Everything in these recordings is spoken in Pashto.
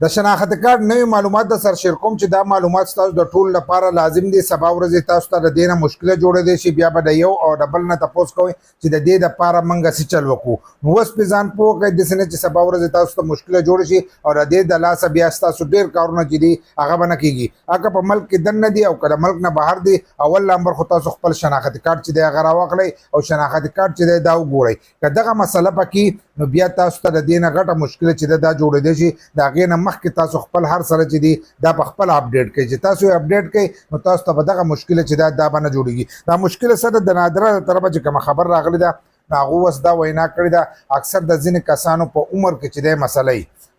د شناخت کارت نوې معلومات د سر شیر کوم چې دا معلومات تاسو د ټول لپاره لازم دي. سبا ورځ تاسو ته د دینه مشکله جوړه دي شي بیا به د یو او ډبل نه تاسو کوی چې د دې د لپاره منګه سي چل وکړو. نو اوس په ځان پوه کړئ د سینې چې سبا ورځ تاسو ته مشکله جوړ شي او د دې د لاس بیا تاسو ډیر کارونه چې دي هغه بنه کیږي. اګه په ملک کې دن نه دي او کله ملک نه بهر دي اول نمبر خو تاسو خپل شناخت کارت چې دی هغه راوخلئ او شناخت کارت چې دی دا وګورئ. که دغه مسله پکې نو بیا تاسو ته د دینه غټه مشکله چې دا جوړې دي شي د هغې نه مخکې تاسو خپل هر سره چې دي دا په خپل اپډیټ کوي. چې تاسو یې اپډیټ کوئ نو تاسو ته به دغه مشکله چې دا به نه جوړېږي. دا مشکله سره د نادره د طرفه چې کومه خبر راغلی ده نو هغه اوس دا وینا کړې ده اکثر د ځینې کسانو په عمر کې چې دی مسله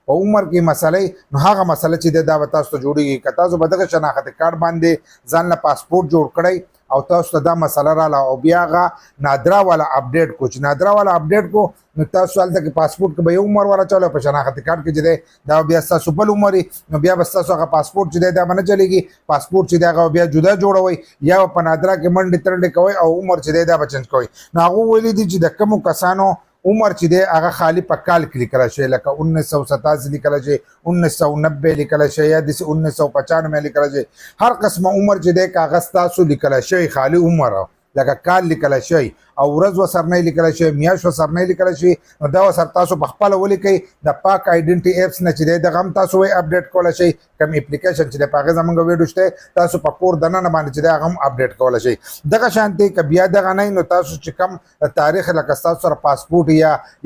په عمر کې مسله نو هغه مسله چې دا به تاسو ته جوړېږي. که تاسو به دغه شناخت کارت باندې ځان له پاسپورټ جوړ کړئ او تاسو ته دا مسله رااله او بیا هغه نادره والا اپډیټ کو چې نادره والا اپډیټ کو نو تاسو هلته کې پاسپورټ کې به یو عمر والا چلو په شناخت کارت کې چې دی دا بیا ستاسو بل عمر نو بیا به ستاسو هغه پاسپورټ چې دی دا به نه چلېږي. پاسپورټ چې دی هغه بیا جدا جوړوئ یا په نادره کې منډې ترنډې کوئ او عمر چې دی دا به چینج کوئ. نو هغه ویلي دي چې د کومو کسانو عمر چې دی هغه خالی په کال کې لیکلی شي لکه 1987 لیکلی شي 1990 لیکلی شي یا داسې 1995 لیکلی شي. هر قسمه عمر چې دی که هغه ستاسو لیکلی شوی خالی عمر لکه کال لیکلی شوی او ورځ ورسره لیکلی شوی میاشت ورسره لیکلی شوی نو دا ورسره تاسو په خپله ولیکئ. د پاک آیډنټي ایپس نه چې دی دغه هم تاسو وایي اپډیټ کولی شئ. کوم اپلیکیشن چې دی په هغې زموږ ویډیو شته تاسو په کور دننه باندې چې دی هغه هم اپډیټ کولی شئ. دغه شانتې که بیا دغه نه نو تاسو چې کوم تاریخ لکه ستاسو سره پاسپورټ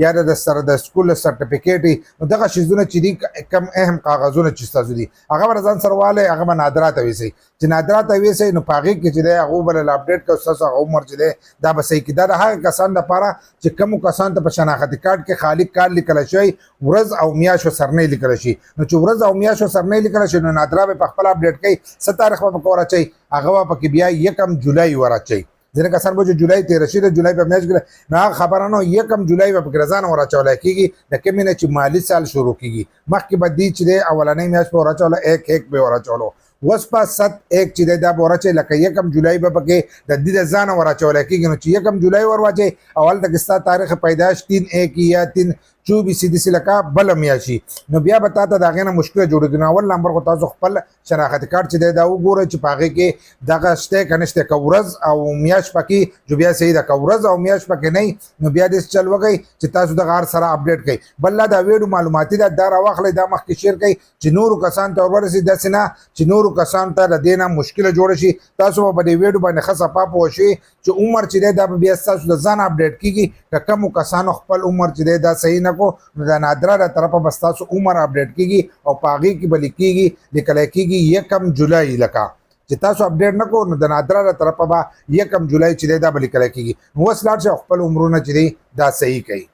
یا د سره د سکول سرټیفیکیټ نو دغه شیزونه چې دي کوم اهم کاغذونه چې ستاسو دي هغه به ځان سره والئ هغه به نادرات ویسئ. چې نادرات ویسئ نو په هغې کې چې دی هغه به اپډیټ کوي ستاسو هغه عمر چې دی دا به صحیح کړي. دا د هغه کسانو لپاره چې کومو کسانو ته په شناخت کارت کې خالي کال لیکلی شوی ورځ او میاشت ورسره لیکلی شي نو چې ورځ او میاشت ورسره لیکلی شي نو نادره به په خپل اپډیټ کوي. څه تاریخ به پکې ور اچوي هغه به پکې بیا 1 جولای ور اچوي. ځینې کسان به چې جولای تېره شي د جولای په میاشت کې نو هغه خبره نه 1 جولای به پکې رضانه ور اچولی کېږي د کومې نه چې مالي سال شروع کېږي. مخکې به دي چې دی اولنۍ میاشت به ور اچوله 1 به ور اچولو اوس په 7 چې دی دا به ور اچوي لکه 1 جولای به پکې د دې د ځانه ور اچولی کېږي. نو چې 1 جولای ور واچوي او هلته کې ستا تاریخ پیدایش 3 یا 3/24 داسې لکه بله میاشي نو بیا به تا ته د هغې نه مشکله جوړېږي. نو اول نمبر خو تاسو خپل شناخت کارت چې دی دا وګورئ چې په هغې کې دغه شته که نشته که ورځ او میاشت پکې جو بیا صحیح ده که ورځ او میاشت پکې نه نو بیا داسې چل وکئ چې تاسو دغه هر سره اپډیټ کړئ. بل دا ویډیو معلوماتي ده دا راواخلئ دا مخکې شیر کړئ چې نورو کسانو ته ورورسي. داسې نه چې نورو کسانو ته د دې نه مشکله جوړه شي تاسو به په دې ویډیو باندې ښه صفا پوه شئ چې عمر چې دی دا به بیا ستاسو د ځان اپډیټ کېږي. که کومو کسانو خپل عمر چې دی دا صحیح نه کو نو د نادره د طرفه به ستاسو عمر اپډیټ کېږي او په هغې کې به لیکلی کېږي 1 جولای لکه چې تاسو اپډیټ نه کو نو د نادره د طرفه به 1 جولای چې دی دا به لیکلی کېږي. نو اوس لاړ شئ خپل عمرونه چې دی دا صحیح کوي.